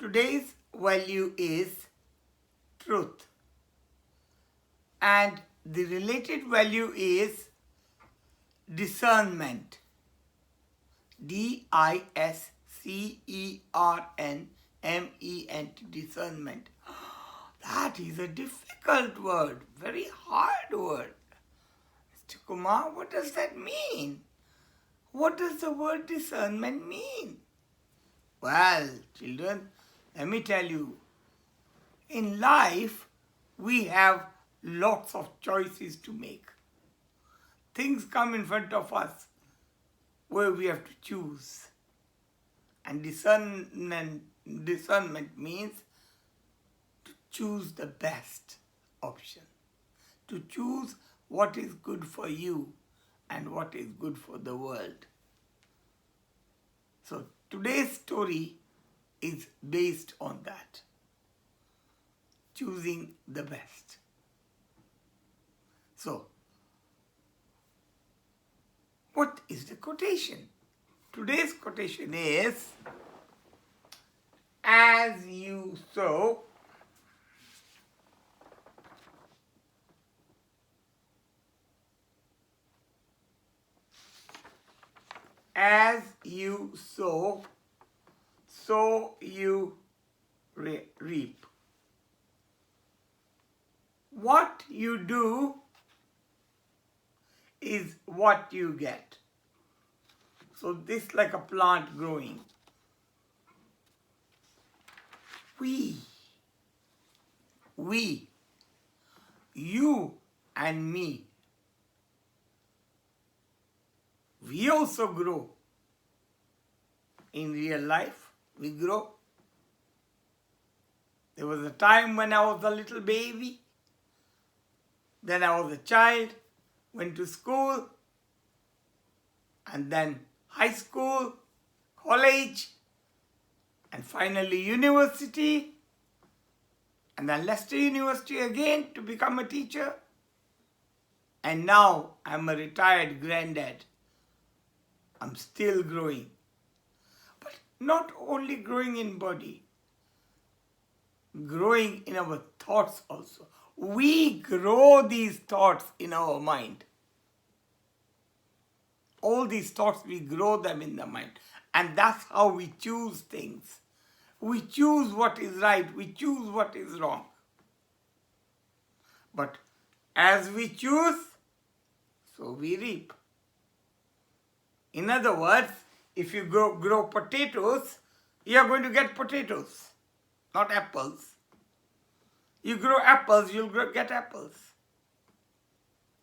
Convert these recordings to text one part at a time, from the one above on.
Today's value is truth, and the related value is discernment. discernment, discernment. That is a difficult word, very hard word. Mr. Kumar, what does that mean? What does the word discernment mean? Well, children, let me tell you. In life, we have lots of choices to make. Things come in front of us where we have to choose. And discernment means to choose the best option, to choose what is good for you and what is good for the world. So today's story is based on that, choosing the best. So, what is the quotation? Today's quotation is, as you sow, as you sow, so you reap. What you do is what you get. So this is like a plant growing. We, you and me, we also grow. In real life, we grow. There was a time when I was a little baby. Then I was a child, went to school, and then high school, college, and finally university, and then Leicester University again to become a teacher. And now I'm a retired granddad. I'm still growing. But not only growing in body, growing in our thoughts also. We grow these thoughts in our mind. All these thoughts, we grow them in the mind. And that's how we choose things. We choose what is right. We choose what is wrong. But as we choose, so we reap. In other words, if you grow potatoes, you are going to get potatoes, not apples. You grow apples, you'll get apples.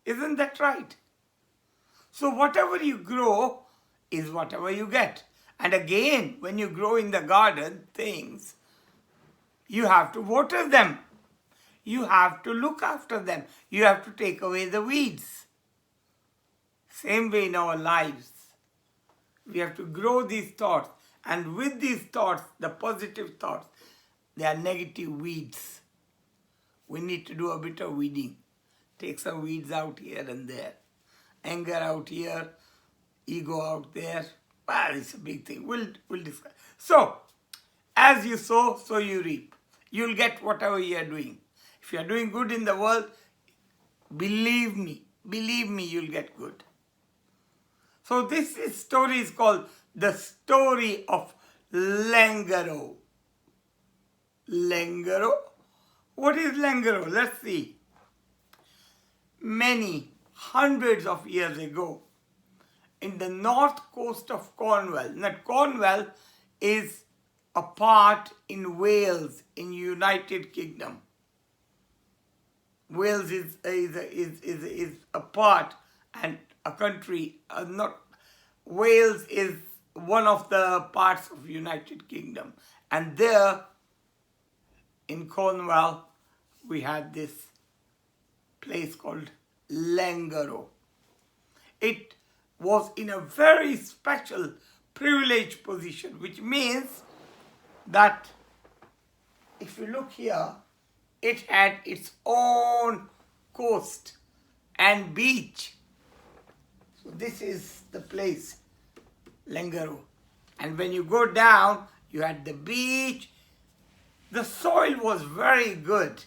Isn't that right? So whatever you grow is whatever you get. And again, when you grow in the garden things, you have to water them. You have to look after them. You have to take away the weeds. Same way in our lives. We have to grow these thoughts. And with these thoughts, the positive thoughts, they are negative weeds. We need to do a bit of weeding. Take some weeds out here and there. Anger out here, ego out there. Well, it's a big thing. We'll discuss. So, as you sow, so you reap. You'll get whatever you are doing. If you are doing good in the world, believe me, you'll get good. So this story is called The Story of Langaro. Langaro? What is Langaro? Let's see. Many hundreds of years ago, in the north coast of Cornwall. Now, Cornwall is a part in Wales, in United Kingdom. Wales is a part and a country. Wales is one of the parts of United Kingdom. And there, in Cornwall, we had this place called Langaro. It was in a very special, privileged position, which means that if you look here, it had its own coast and beach. So this is the place, Langaro. And when you go down, you had the beach, The soil was very good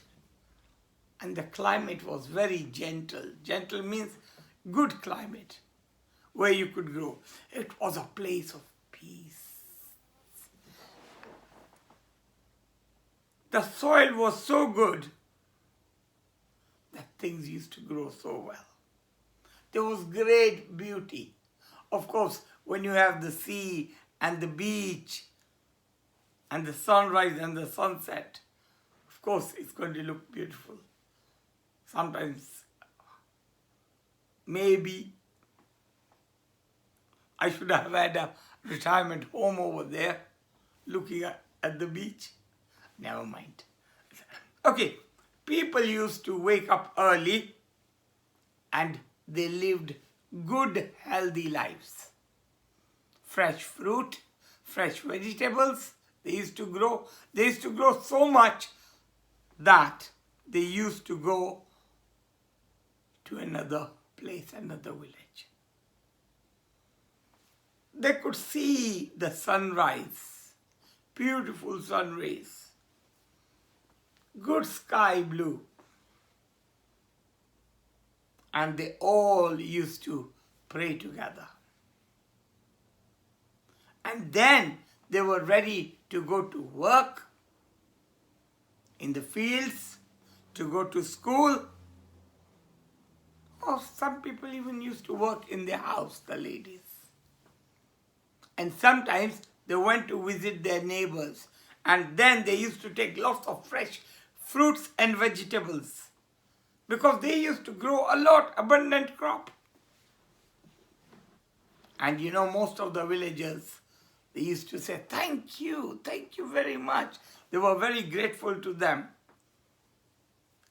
and the climate was very gentle. Gentle means good climate where you could grow. It was a place of peace. The soil was so good that things used to grow so well. There was great beauty. Of course, when you have the sea and the beach and the sunrise and the sunset, of course, it's going to look beautiful. Sometimes, maybe I should have had a retirement home over there looking at the beach. Never mind. Okay, people used to wake up early and they lived good, healthy lives. Fresh fruit, fresh vegetables, they used to grow. They used to grow so much that they used to go to another place, another village. They could see the sunrise, beautiful sun rays, good sky blue. And they all used to pray together. And then they were ready to go to work in the fields, to go to school. Or some people even used to work in their house, the ladies. And sometimes they went to visit their neighbors. And then they used to take lots of fresh fruits and vegetables, because they used to grow a lot, abundant crop. And you know, most of the villagers, they used to say, thank you very much. They were very grateful to them.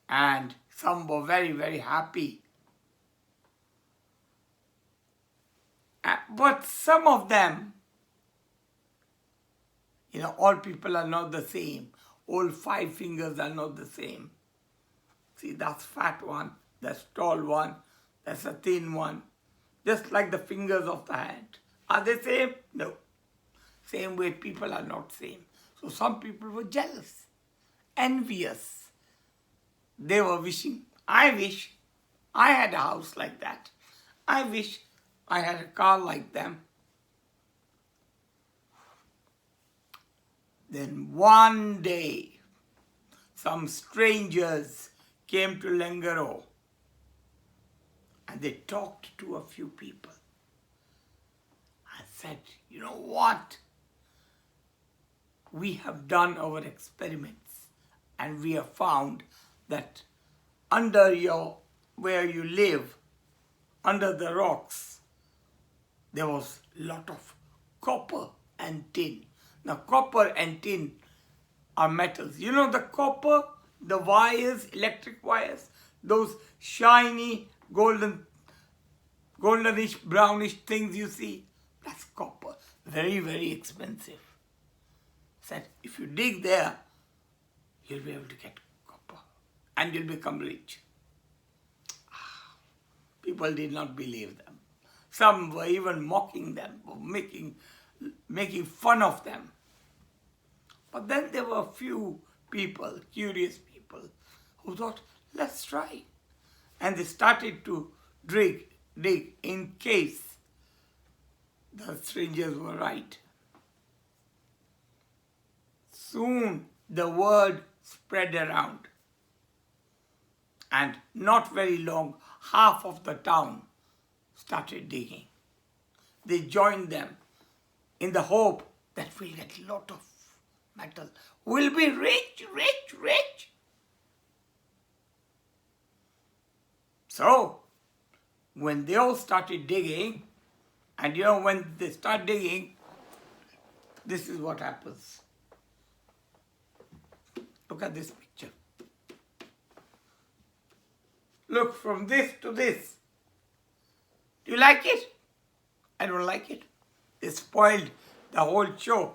And some were very, very happy. But some of them, you know, all people are not the same. All 5 fingers are not the same. See, that's fat one, that's tall one, that's a thin one. Just like the fingers of the hand. Are they same? No. Same way people are not same. So some people were jealous, envious. They were wishing, I wish I had a house like that. I wish I had a car like them. Then one day, some strangers came to Lengaro and they talked to a few people and said, you know what? We have done our experiments and we have found that under where you live, under the rocks, there was a lot of copper and tin. Now copper and tin are metals. You know the copper, the wires, electric wires, those shiny goldenish, brownish things you see, that's copper. Very, very expensive. Said, if you dig there, you'll be able to get copper and you'll become rich. People did not believe them. Some were even mocking them, making fun of them. But then there were a few people, curious people, who thought, let's try. And they started to dig in case the strangers were right. Soon the word spread around. And not very long, half of the town started digging. They joined them in the hope that we'll get a lot of metal. We'll be rich, rich, rich. So, when they all started digging, and you know, when they start digging, this is what happens. Look at this picture. Look, from this to this. Do you like it? I don't like it. They spoiled the whole show.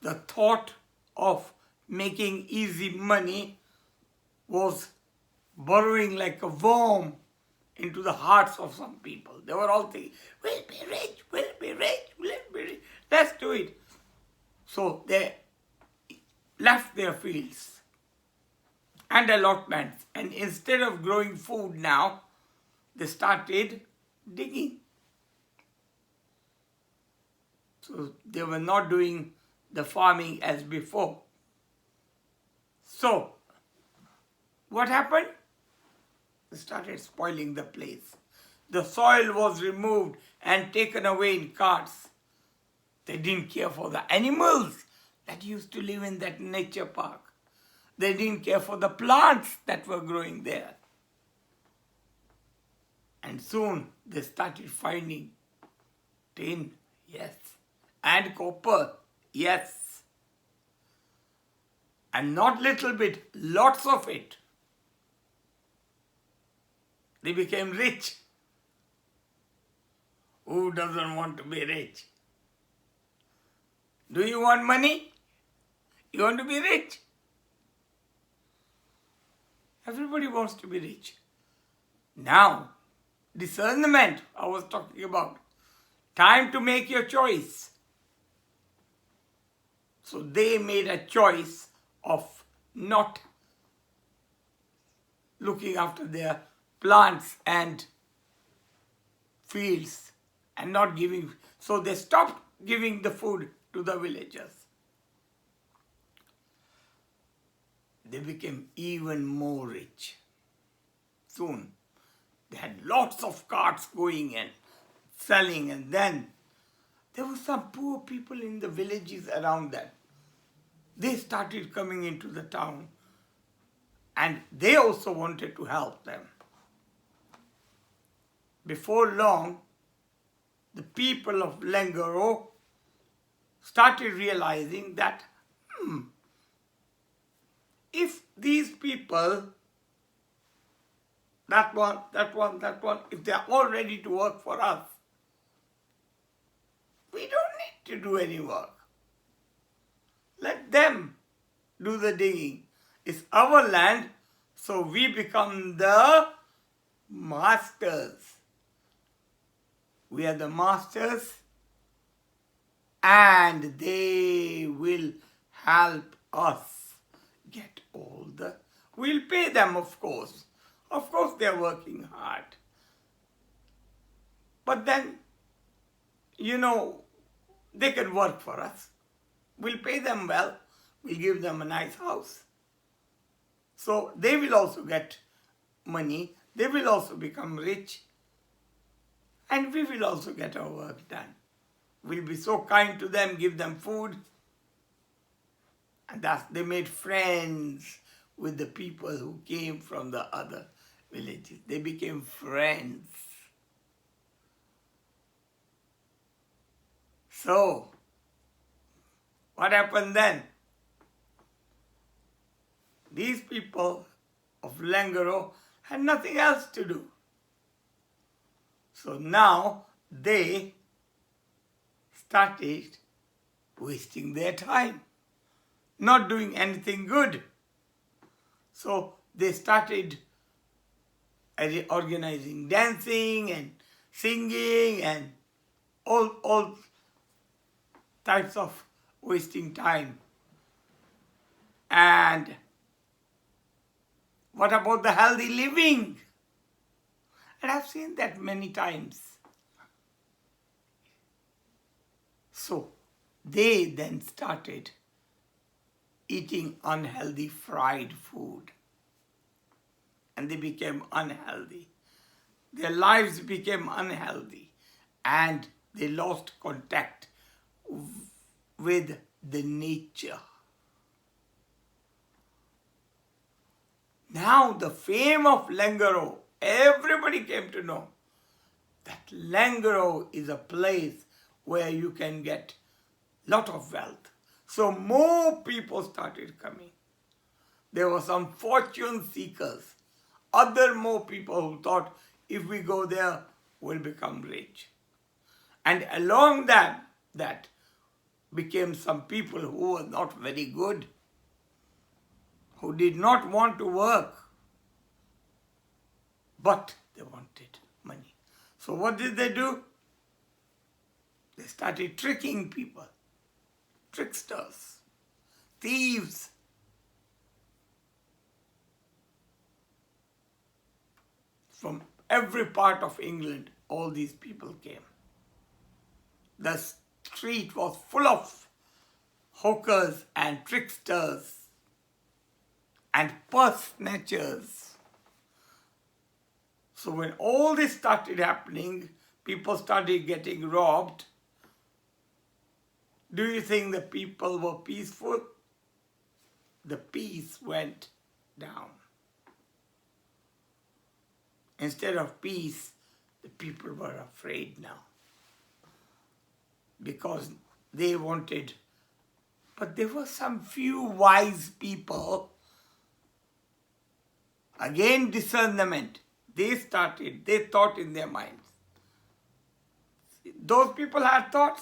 The thought of making easy money was burrowing like a worm into the hearts of some people. They were all thinking, we'll be rich, we'll be rich, we'll be rich. Let's do it. So they left their fields and allotments, and instead of growing food now, they started digging. So they were not doing the farming as before. So what happened? They started spoiling the place. The soil was removed and taken away in carts. They didn't care for the animals that used to live in that nature park. They didn't care for the plants that were growing there. And soon they started finding tin, yes, and copper, yes. And not little bit, lots of it. They became rich. Who doesn't want to be rich? Do you want money? You want to be rich? Everybody wants to be rich. Now, discernment I was talking about. Time to make your choice. So they made a choice of not looking after their plants and fields and not giving. So they stopped giving the food to the villagers. They became even more rich. Soon they had lots of carts going and selling, and then there were some poor people in the villages around them. They started coming into the town and they also wanted to help them. Before long, the people of Lengaro started realizing that if these people, that one, if they are all ready to work for us, we don't need to do any work. Let them do the digging. It's our land, so we become the masters. We are the masters, and they will help us get all the... We'll pay them, of course. Of course they're working hard. But then, they can work for us. We'll pay them well. We'll give them a nice house. So they will also get money. They will also become rich. And we will also get our work done. We'll be so kind to them, give them food. And thus they made friends with the people who came from the other villages. They became friends. So, what happened then? These people of Lengaro had nothing else to do. So now they started wasting their time, not doing anything good. So they started organizing dancing and singing and all types of wasting time. And what about the healthy living? And I've seen that many times. So they then started eating unhealthy fried food. And they became unhealthy. Their lives became unhealthy. And they lost contact with the nature. Now the fame of Lengaro, everybody came to know that Lengaro is a place where you can get lot of wealth. So more people started coming. There were some fortune seekers, more people who thought if we go there, we'll become rich. And along that became some people who were not very good, who did not want to work, but they wanted money. So what did they do? They started tricking people. tricksters, thieves. From every part of England, all these people came. The street was full of hawkers and tricksters and purse snatchers. So when all this started happening, people started getting robbed. Do you think the people were peaceful? The peace went down. Instead of peace, the people were afraid now. Because they wanted, but there were some few wise people. Again, discernment. They thought in their minds. Those people had thoughts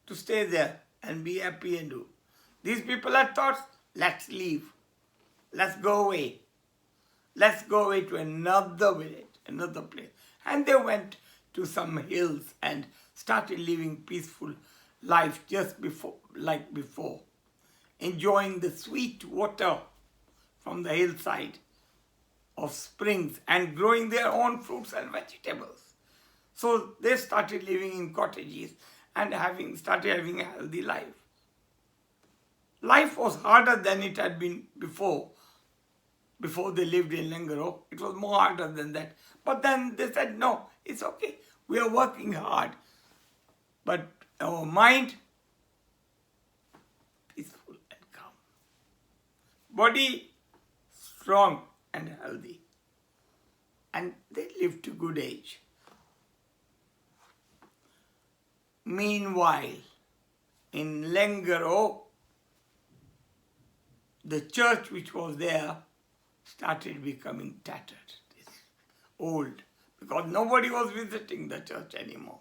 to stay there and be happy and do. These people had thoughts, let's leave. Let's go away. Let's go away to another village, another place. And they went to some hills and started living peaceful life just like before. Enjoying the sweet water from the hillside of springs and growing their own fruits and vegetables. So they started living in cottages and started having a healthy life. Life was harder than it had been before. Before they lived in Langaro, it was more harder than that. But then they said, no, it's okay. We are working hard. But our mind, peaceful and calm. Body, strong and healthy. And they lived to good age. Meanwhile, in Langaro, the church which was there started becoming tattered, old, because nobody was visiting the church anymore.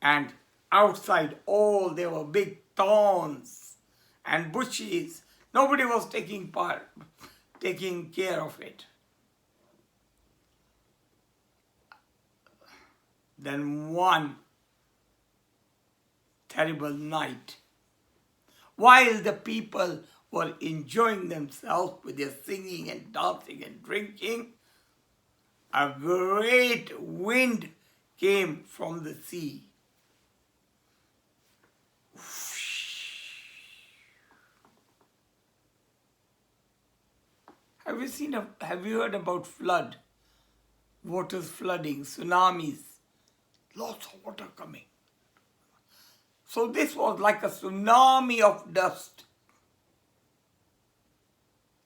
And outside, there were big thorns and bushes. Nobody was taking care of it. Then one terrible night, while the people were enjoying themselves with their singing and dancing and drinking, a great wind came from the sea. Have you heard about flood? Waters flooding, tsunamis, lots of water coming. So this was like a tsunami of dust,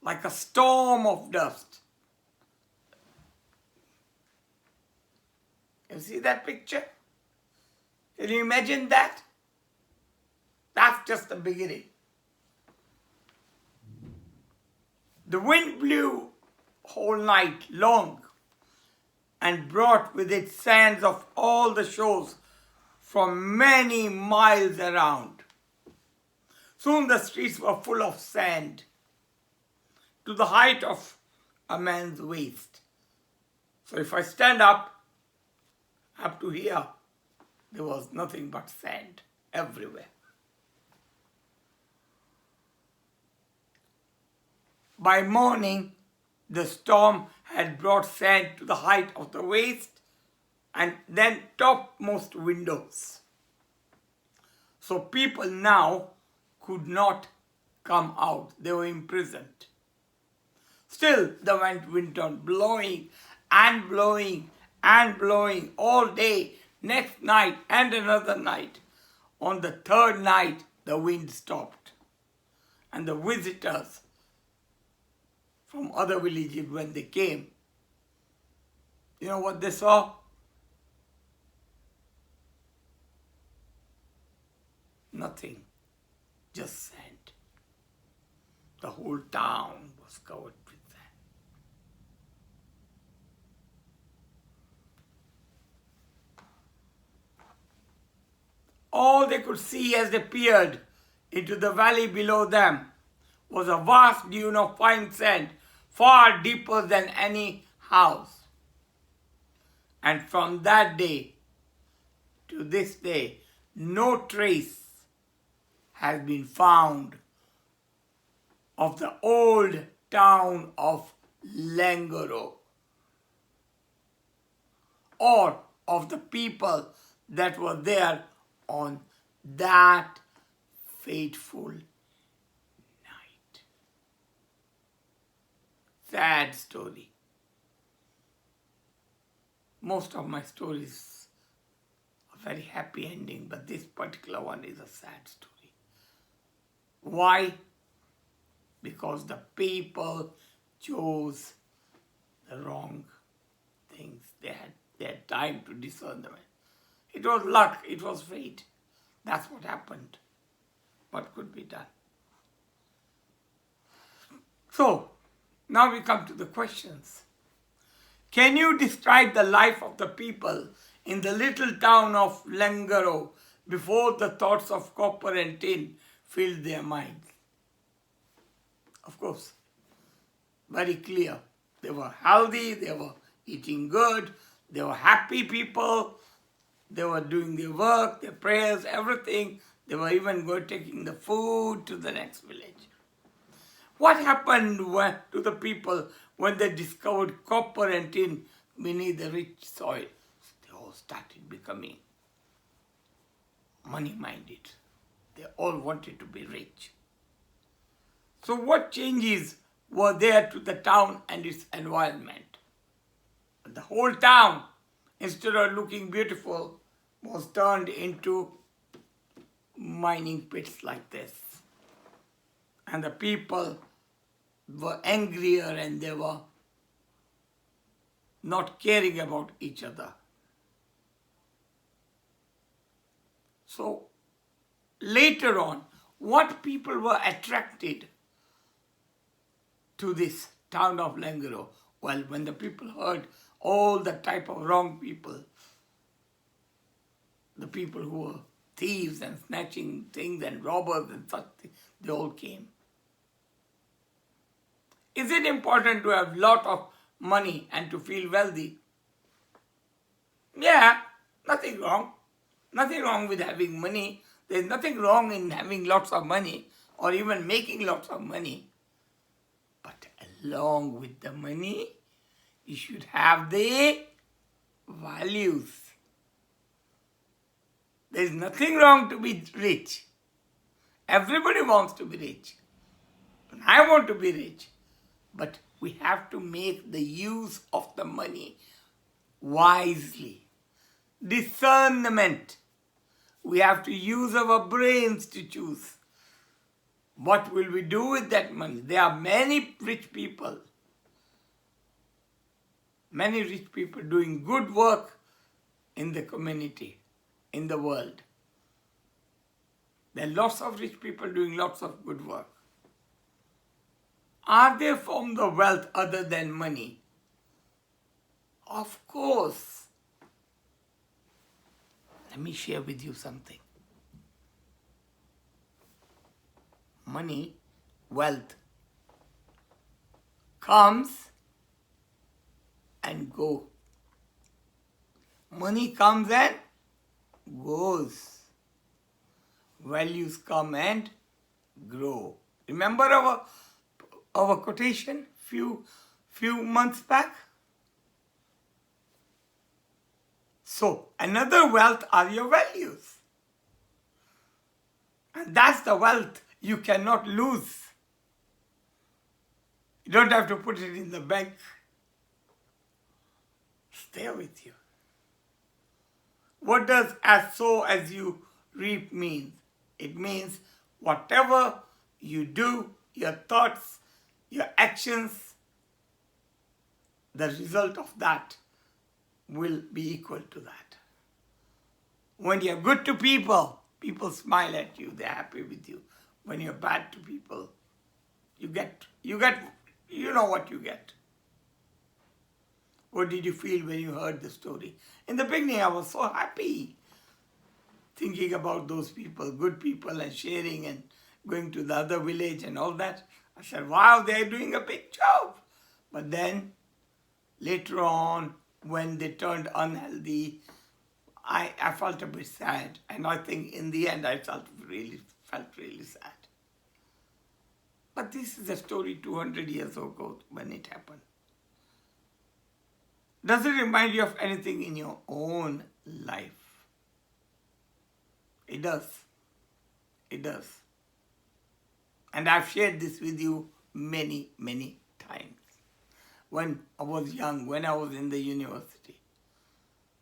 like a storm of dust. You see that picture? Can you imagine that? That's just the beginning. The wind blew whole night long and brought with it sands of all the shores from many miles around. Soon the streets were full of sand to the height of a man's waist. So if I stand up to here, there was nothing but sand everywhere. By morning, the storm had brought sand to the height of the waist and then topmost windows. So people now could not come out. They were imprisoned. Still, the wind went on blowing and blowing and blowing all day, next night and another night. On the third night, the wind stopped. And the visitors from other villages, when they came, you know what they saw? Nothing, just sand. The whole town was covered with sand. All they could see as they peered into the valley below them was a vast dune of fine sand, far deeper than any house. And from that day to this day, no trace has been found of the old town of Langoro or of the people that were there on that fateful night. Sad story. Most of my stories are very happy ending, but this particular one is a sad story. Why? Because the people chose the wrong things. They had time to discern them. It was luck, it was fate. That's what happened. What could be done? So, now we come to the questions. Can you describe the life of the people in the little town of Langaro before the thoughts of copper and tin filled their minds? Of course, very clear. They were healthy, they were eating good, they were happy people, they were doing their work, their prayers, everything. They were even taking the food to the next village. What happened to the people when they discovered copper and tin beneath the rich soil? They all started becoming money-minded. They all wanted to be rich. So what changes were there to the town and its environment? The whole town, instead of looking beautiful, was turned into mining pits like this. And the people were angrier and they were not caring about each other. So later on, what people were attracted to this town of Langaro? Well, when the people heard all the type of wrong people, the people who were thieves and snatching things and robbers and such things, they all came. Is it important to have lot of money and to feel wealthy? Yeah, nothing wrong. Nothing wrong with having money. There's nothing wrong in having lots of money or even making lots of money. But along with the money, you should have the values. There's nothing wrong to be rich. Everybody wants to be rich. And I want to be rich. But we have to make the use of the money wisely. Discernment. We have to use our brains to choose. What will we do with that money? There are many rich people doing good work in the community, in the world. There are lots of rich people doing lots of good work. Are they from the wealth other than money? Of course. Let me share with you something. Money, wealth, comes and goes. Money comes and goes. Values come and grow. Remember our quotation few months back? So, another wealth are your values. And that's the wealth you cannot lose. You don't have to put it in the bank. Stay with you. What does as sow as you reap mean? It means whatever you do, your thoughts, your actions, the result of that will be equal to that. When you're good to people, people smile at you, they're happy with you. When you're bad to people, you know what you get. What did you feel when you heard the story? In the beginning, I was so happy thinking about those people, good people, and sharing and going to the other village and all that. I said, wow, they're doing a big job. But then, later on, when they turned unhealthy, I felt a bit sad, and I think in the end I felt really sad. But this is a story 200 years ago when it happened. Does it remind you of anything in your own life? It does. It does. And I've shared this with you many, many times. When I was young, when I was in the university,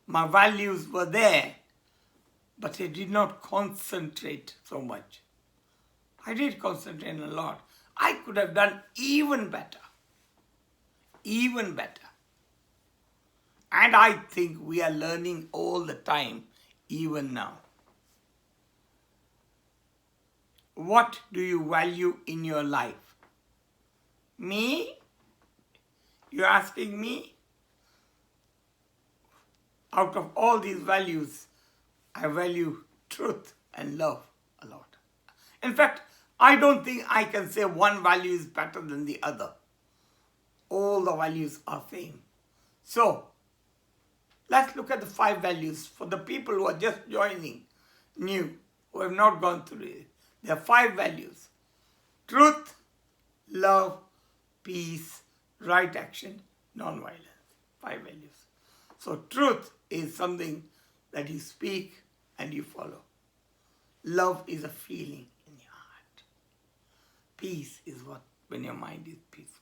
my values were there, but I did not concentrate so much. I did concentrate a lot. I could have done even better. Even better. And I think we are learning all the time, even now. What do you value in your life? Me? You're asking me? Out of all these values, I value truth and love a lot. In fact, I don't think I can say one value is better than the other. All the values are same. So, let's look at the 5 values for the people who are just joining, new, who have not gone through it. There are 5 values. Truth, love, peace, right action, non-violence. 5 values. So truth is something that you speak and you follow. Love is a feeling in your heart. Peace is when your mind is peaceful.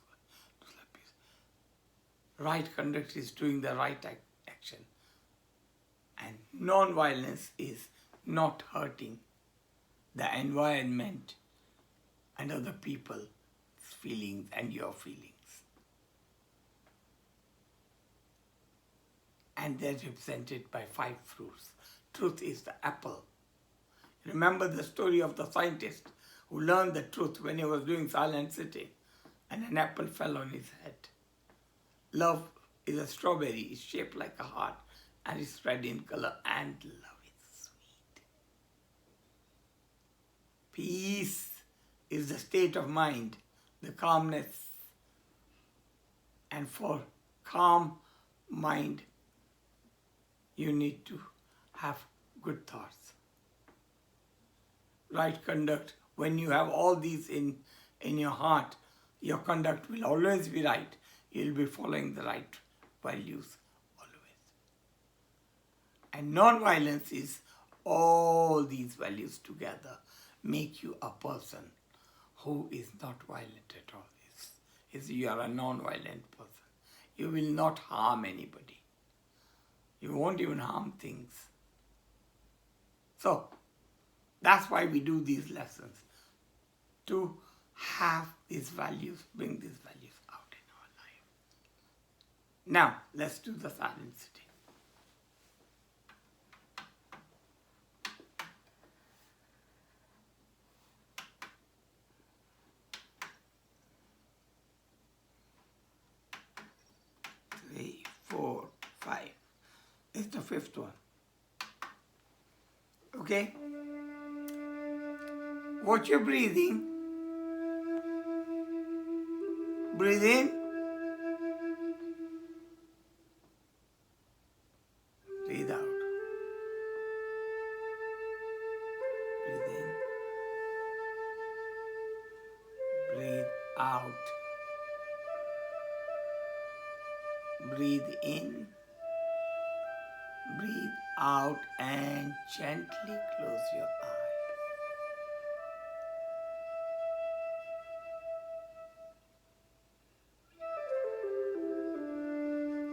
Right conduct is doing the right action. And non-violence is not hurting the environment and other people's feelings and your feelings. And they're represented by 5 fruits. Truth is the apple. Remember the story of the scientist who learned the truth when he was doing silent sitting and an apple fell on his head. Love is a strawberry, it's shaped like a heart and it's red in color, and love is sweet. Peace is the state of mind, the calmness. And for calm mind, you need to have good thoughts. Right conduct, when you have all these in your heart, your conduct will always be right. You'll be following the right values always. And non-violence is all these values together make you a person who is not violent at all. You are a non-violent person. You will not harm anybody. You won't even harm things. So, that's why we do these lessons. To have these values, bring these values out in our life. Now, let's do the silent sitting. Three, 4, 5. It's the 5th one. Okay? Watch your breathing. Breathe in. Breathe out. Breathe in. Breathe out. Breathe in. Breathe out and gently close your eyes.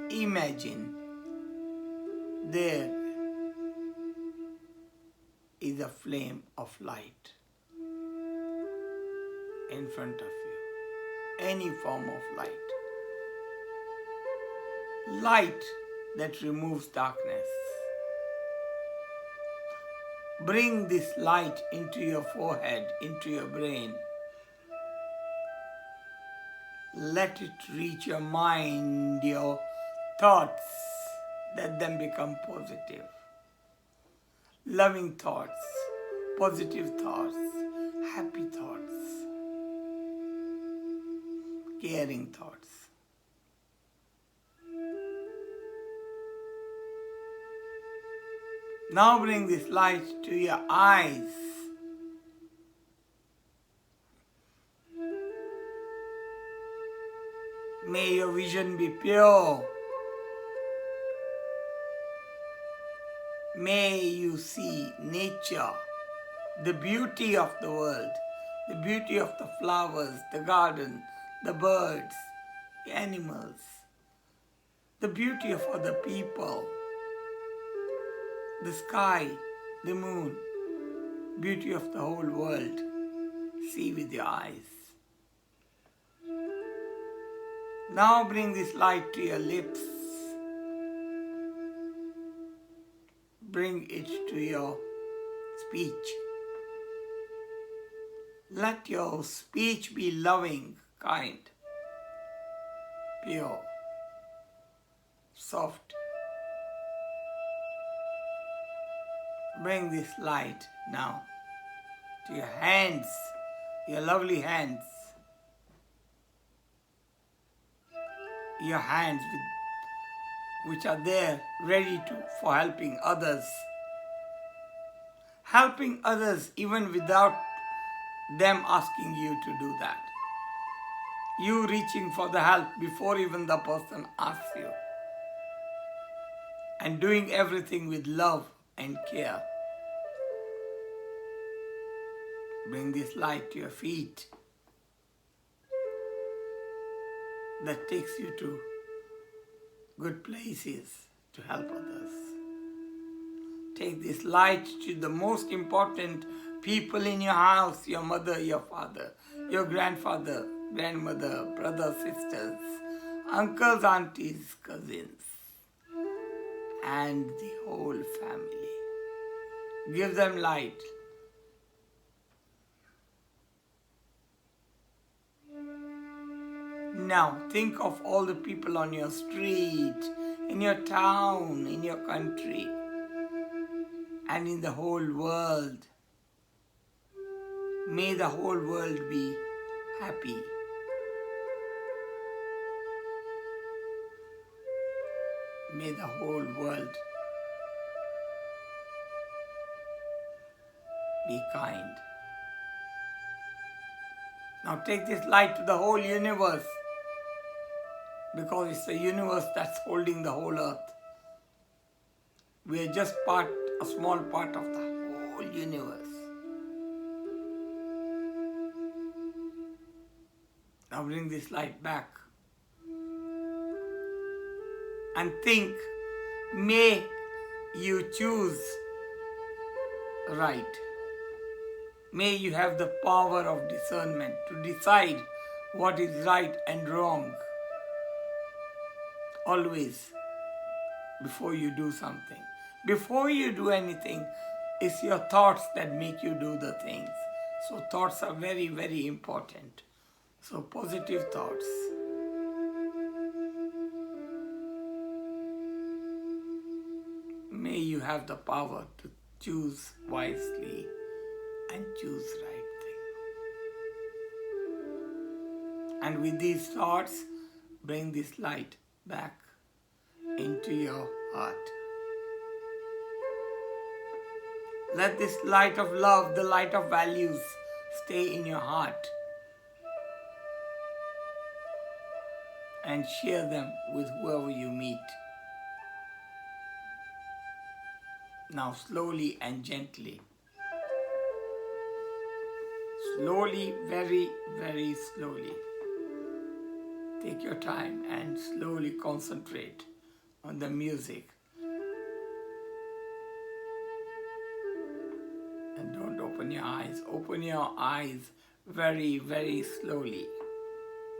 Imagine there is a flame of light in front of you, any form of light. Light that removes darkness. Bring this light into your forehead, into your brain. Let it reach your mind, your thoughts. Let them become positive. Loving thoughts, positive thoughts, happy thoughts, caring thoughts. Now bring this light to your eyes. May your vision be pure. May you see nature, the beauty of the world, the beauty of the flowers, the garden, the birds, the animals, the beauty of other people, the sky, the moon, beauty of the whole world. See with your eyes. Now bring this light to your lips. Bring it to your speech. Let your speech be loving, kind, pure, soft. Bring this light now to your hands, your lovely hands. Your hands which are there ready for helping others. Helping others even without them asking you to do that. You reaching for the help before even the person asks you. And doing everything with love and care. Bring this light to your feet. That takes you to good places to help others. Take this light to the most important people in your house, your mother, your father, your grandfather, grandmother, brothers, sisters, uncles, aunties, cousins, and the whole family. Give them light. Now think of all the people on your street, in your town, in your country, and in the whole world. May the whole world be happy. May the whole world be kind. Now take this light to the whole universe, because it's the universe that's holding the whole earth. We are just a small part of the whole universe. Now bring this light back and think, may you choose right. May you have the power of discernment to decide what is right and wrong. Always, before you do something. Before you do anything, it's your thoughts that make you do the things. So thoughts are very, very important. So positive thoughts. May you have the power to choose wisely and choose right thing. And with these thoughts, bring this light back into your heart. Let this light of love, the light of values, stay in your heart. And share them with whoever you meet. Now slowly and gently. Slowly, very, very slowly. Take your time and slowly concentrate on the music. And don't open your eyes. Open your eyes very, very slowly.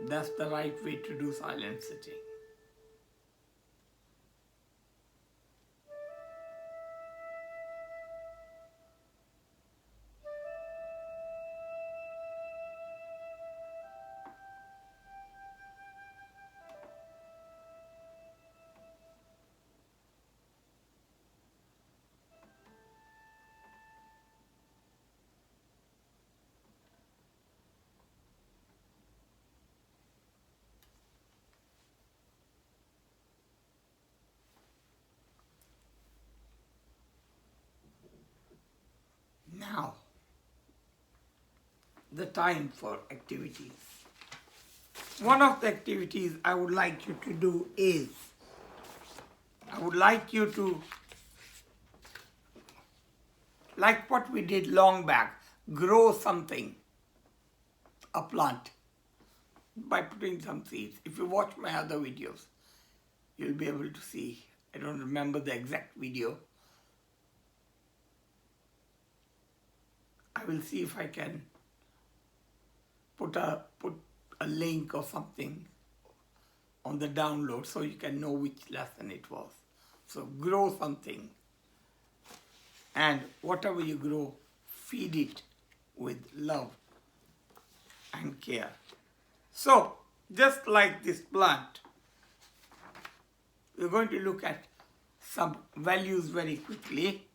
That's the right way to do silent sitting. Now, the time for activities. One of the activities I would like you to do is, I would like you to, like what we did long back, grow something, a plant, by putting some seeds. If you watch my other videos, you'll be able to see. I don't remember the exact video. I will see if I can put a link or something on the download so you can know which lesson it was. So grow something, and whatever you grow, feed it with love and care. So just like this plant, we're going to look at some values very quickly.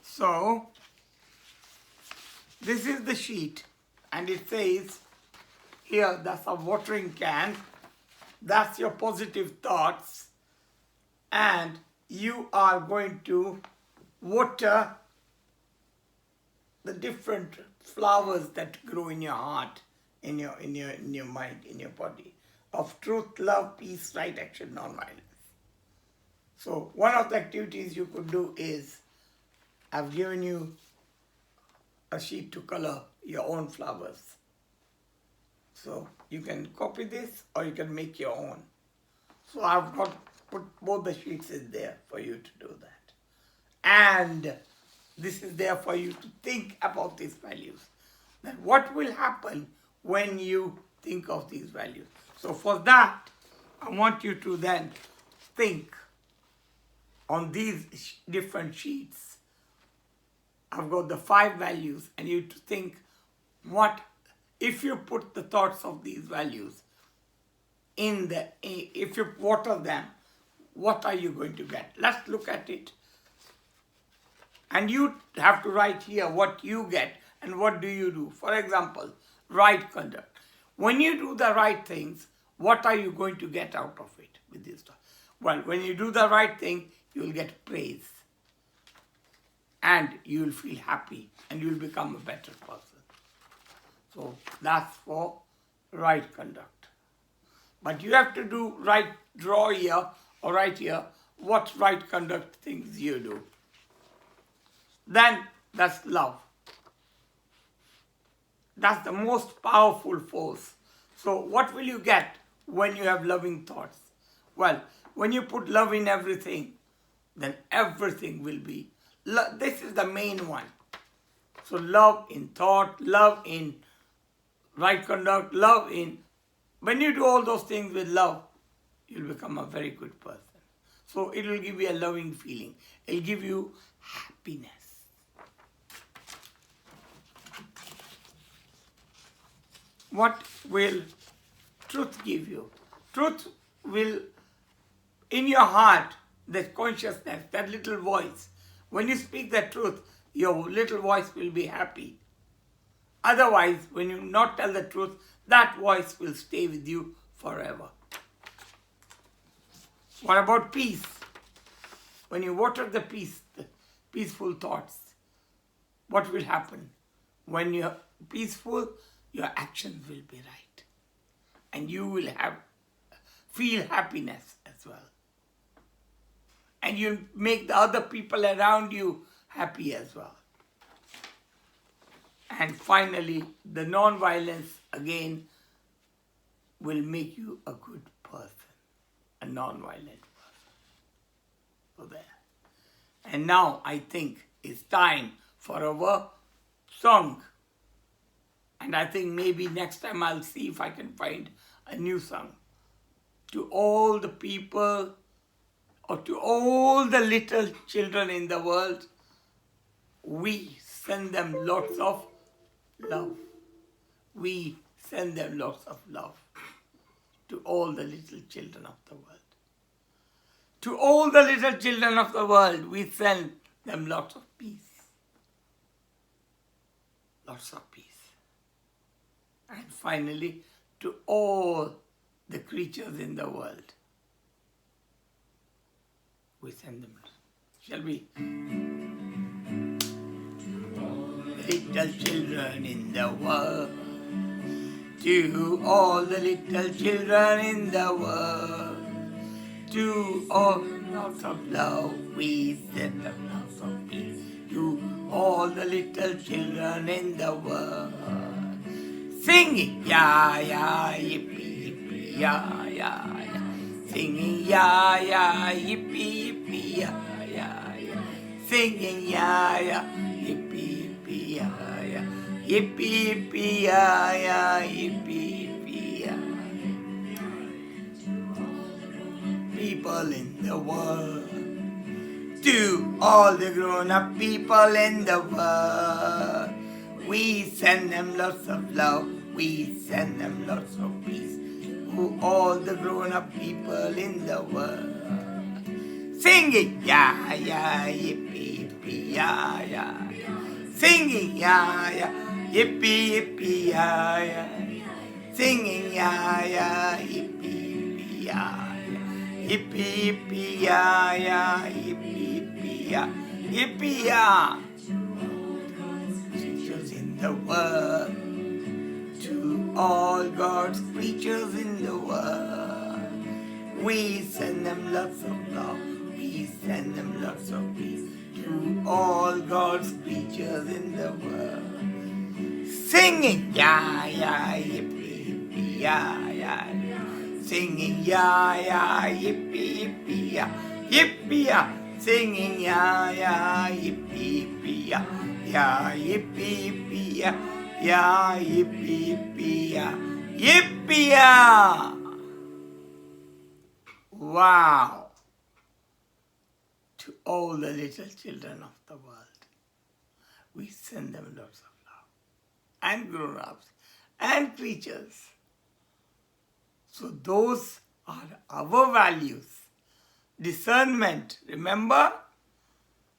So this is the sheet, and it says here, that's a watering can, that's your positive thoughts, and you are going to water the different flowers that grow in your heart, in your mind, in your body, of truth, love, peace, right action, non-violence. So one of the activities you could do is, I've given you a sheet to color your own flowers. So you can copy this or you can make your own. So I've put both the sheets in there for you to do that. And this is there for you to think about these values. Then what will happen when you think of these values? So for that, I want you to then think on these different sheets. I've got the 5 values, and you to think what, if you put the thoughts of these values in the, if you water them, what are you going to get? Let's look at it. And you have to write here what you get and what do you do. For example, right conduct. When you do the right things, what are you going to get out of it with this stuff? Well, when you do the right thing, you will get praise. And you will feel happy and you will become a better person. So that's for right conduct. But you have to do right, draw here or write here what right conduct things you do. Then that's love. That's the most powerful force. So what will you get when you have loving thoughts? Well, when you put love in everything, then everything will be. This is the main one. So love in thought, love in right conduct, love in... When you do all those things with love, you'll become a very good person. So it will give you a loving feeling. It will give you happiness. What will truth give you? Truth will, in your heart, that consciousness, that little voice, when you speak the truth, your little voice will be happy. Otherwise, when you not tell the truth, that voice will stay with you forever. What about peace? When you water the peace, the peaceful thoughts, what will happen? When you're peaceful, your actions will be right. And you will feel happiness as well. And you'll make the other people around you happy as well. And finally, the non-violence again will make you a good person, a non-violent person. So there. And now I think it's time for our song. And I think maybe next time I'll see if I can find a new song. To all the people, or to all the little children in the world, we send them lots of love. We send them lots of love. To all the little children of the world. To all the little children of the world, we send them lots of peace. Lots of peace. And finally, to all the creatures in the world, we send them. Shall we? little children in the world. To all the little children in the world. To all lots of love, we send them lots of peace. To all the little children in the world. Singing, ya, ya, yippee, yippee, ya, ya, ya. Singing, ya, ya, yippee, yippee, ya, ya, ya. Singing, ya, ya, yippee, yippee, ya, ya. Yippee, yippee, ya, ya, yippee, yippee, ya. People in the world. To all the grown-up people in the world. We send them lots of love. We send them lots of peace. To all the grown-up people in the world. Singing, ya, ya, yippee, yippee, ya, ya, ya. Singing, ya, ya, yippee, yippee, ya, ya. Singing, ya, ya, yippee, yippee, ya, ya. Yippee, yippee, ya, ya, yippee, yippee, ya, yippee, ya. Creatures in the world. To all God's creatures in the world. We send them lots of love. We send them lots of peace. To all God's creatures in the world. Singing, ya, ya, yippee, yippee, ya, ya, ya. Singing, ya, ya, yippee, yippee, ya, yippee, ya. Singing, ya, ya, yippee, yippee, ya, ya, yippee, yippee, ya, ya, yippee, yippee, ya, yippee, ya. Wow! To all the little children of the world, we send them lots of love, and grown-ups, and creatures. So those are our values. Discernment, remember?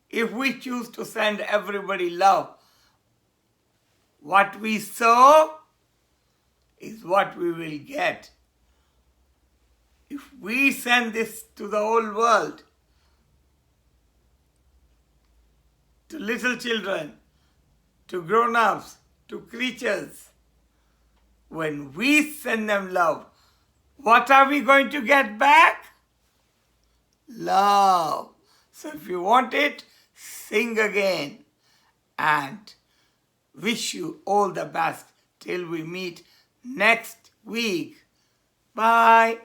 If we choose to send everybody love, what we sow is what we will get. If we send this to the whole world, to little children, to grown-ups, to creatures, when we send them love, what are we going to get back? Love. So if you want it, sing again. And wish you all the best till we meet next week. Bye.